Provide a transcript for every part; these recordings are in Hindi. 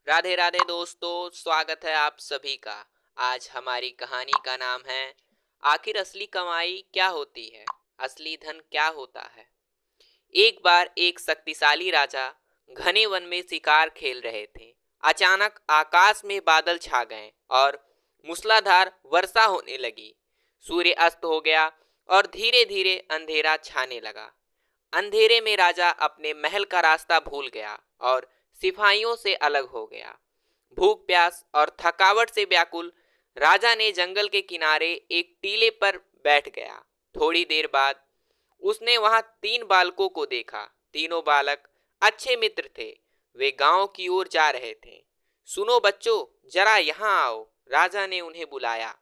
राधे राधे दोस्तों, स्वागत है आप सभी का। आज हमारी कहानी का नाम है आखिर असली कमाई क्या होती है, असली धन क्या होता है। एक बार एक शक्तिशाली राजा घने वन में शिकार खेल रहे थे। अचानक आकाश में बादल छा गए और मूसलाधार वर्षा होने लगी। सूर्य अस्त हो गया और धीरे धीरे अंधेरा छाने लगा। अंधेरे में राजा अपने महल का रास्ता भूल गया और सिपाहियों से अलग हो गया। भूख प्यास और थकावट से व्याकुल राजा ने जंगल के किनारे एक टीले पर बैठ गया। थोड़ी देर बाद उसने वहां तीन बालकों को देखा। तीनों बालक अच्छे मित्र थे। वे गांव की ओर जा रहे थे। सुनो बच्चों, जरा यहाँ आओ, राजा ने उन्हें बुलाया।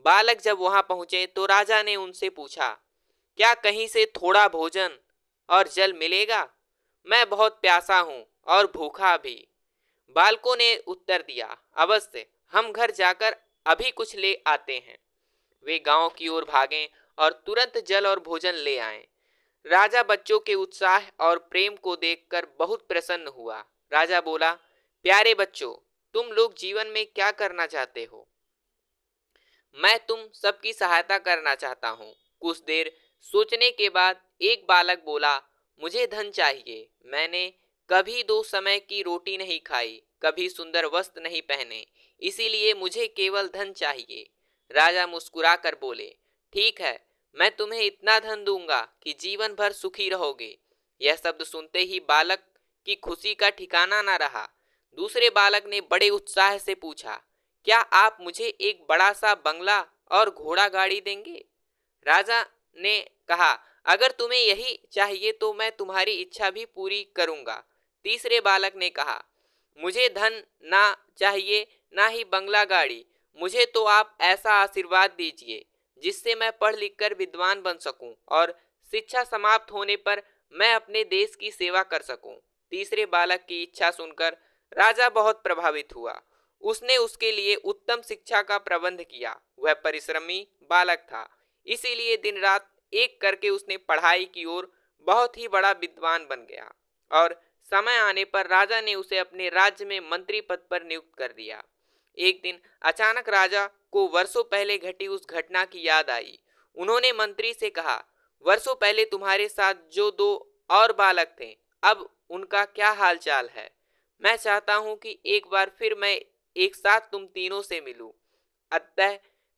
बालक जब वहां पहुंचे तो राजा ने उनसे पूछा, क्या कहीं से थोड़ा भोजन और जल मिलेगा? मैं बहुत प्यासा हूं और भूखा भी। बालकों ने उत्तर दिया, अवश्य, हम घर जाकर अभी कुछ ले आते हैं। वे गांव की ओर भागे और तुरंत जल और भोजन ले आए। राजा बच्चों के उत्साह और प्रेम को देखकर बहुत प्रसन्न हुआ। राजा बोला, प्यारे बच्चों, तुम लोग जीवन में क्या करना चाहते हो? मैं तुम सबकी सहायता करना चाहता हूँ। कुछ देर सोचने के बाद एक बालक बोला, मुझे धन चाहिए। मैंने कभी दो समय की रोटी नहीं खाई, कभी सुंदर वस्त्र नहीं पहने, इसीलिए मुझे केवल धन चाहिए। राजा मुस्कुरा कर बोले, ठीक है, मैं तुम्हें इतना धन दूंगा कि जीवन भर सुखी रहोगे। यह शब्द सुनते ही बालक की खुशी का ठिकाना न रहा। दूसरे बालक ने बड़े उत्साह से पूछा, क्या आप मुझे एक बड़ा सा बंगला और घोड़ा गाड़ी देंगे? राजा ने कहा, अगर तुम्हें यही चाहिए तो मैं तुम्हारी इच्छा भी पूरी करूंगा। तीसरे बालक ने कहा, मुझे धन ना चाहिए, ना ही बंगला गाड़ी। मुझे तो आप ऐसा आशीर्वाद दीजिए जिससे मैं पढ़ लिख कर विद्वान बन सकूं और शिक्षा समाप्त होने पर मैं अपने देश की सेवा कर सकूं। तीसरे बालक की इच्छा सुनकर राजा बहुत प्रभावित हुआ। उसने उसके लिए उत्तम शिक्षा का प्रबंध किया। वह परिश्रमी बालक था, इसीलिए दिन रात एक करके उसने पढ़ाई की ओर बहुत ही बड़ा विद्वान बन गया और समय आने पर राजा ने उसे अपने राज्य में मंत्री पद पर नियुक्त कर दिया। एक दिन अचानक राजा को वर्षों पहले घटी उस घटना की याद आई। उन्होंने मंत्री से कहा, वर्षों पहले तुम्हारे साथ जो दो और बालक थे, अब उनका क्या हाल चाल है? मैं चाहता हूं कि एक बार फिर मैं एक साथ तुम तीनों से मिलूं। अतः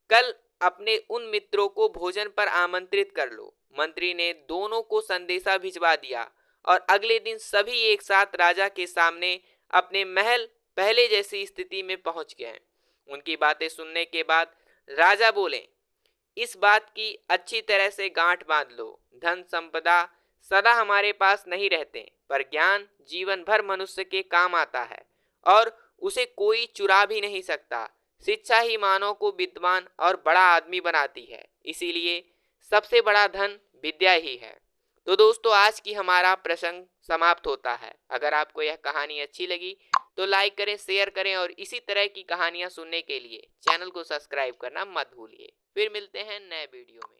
कल अपने उन मित्रों को भोजन पर आमंत्रित कर लो। मंत्री ने दोनों को संदेशा भिजवा दिया और अगले दिन सभी एक साथ राजा के सामने अपने महल पहले जैसी स्थिति में पहुंच गए। उनकी बातें सुनने के बाद राजा बोले, इस बात की अच्छी तरह से गांठ बांध लो, धन संपदा सदा हमारे पास नहीं रहते, पर ज्ञान जीवन भर मनुष्य के काम आता है और उसे कोई चुरा भी नहीं सकता। शिक्षा ही मानव को विद्वान और बड़ा आदमी बनाती है, इसीलिए सबसे बड़ा धन विद्या ही है। तो दोस्तों, आज की हमारा प्रसंग समाप्त होता है। अगर आपको यह कहानी अच्छी लगी तो लाइक करें, शेयर करें और इसी तरह की कहानियां सुनने के लिए चैनल को सब्सक्राइब करना मत भूलिए। फिर मिलते हैं नए वीडियो में।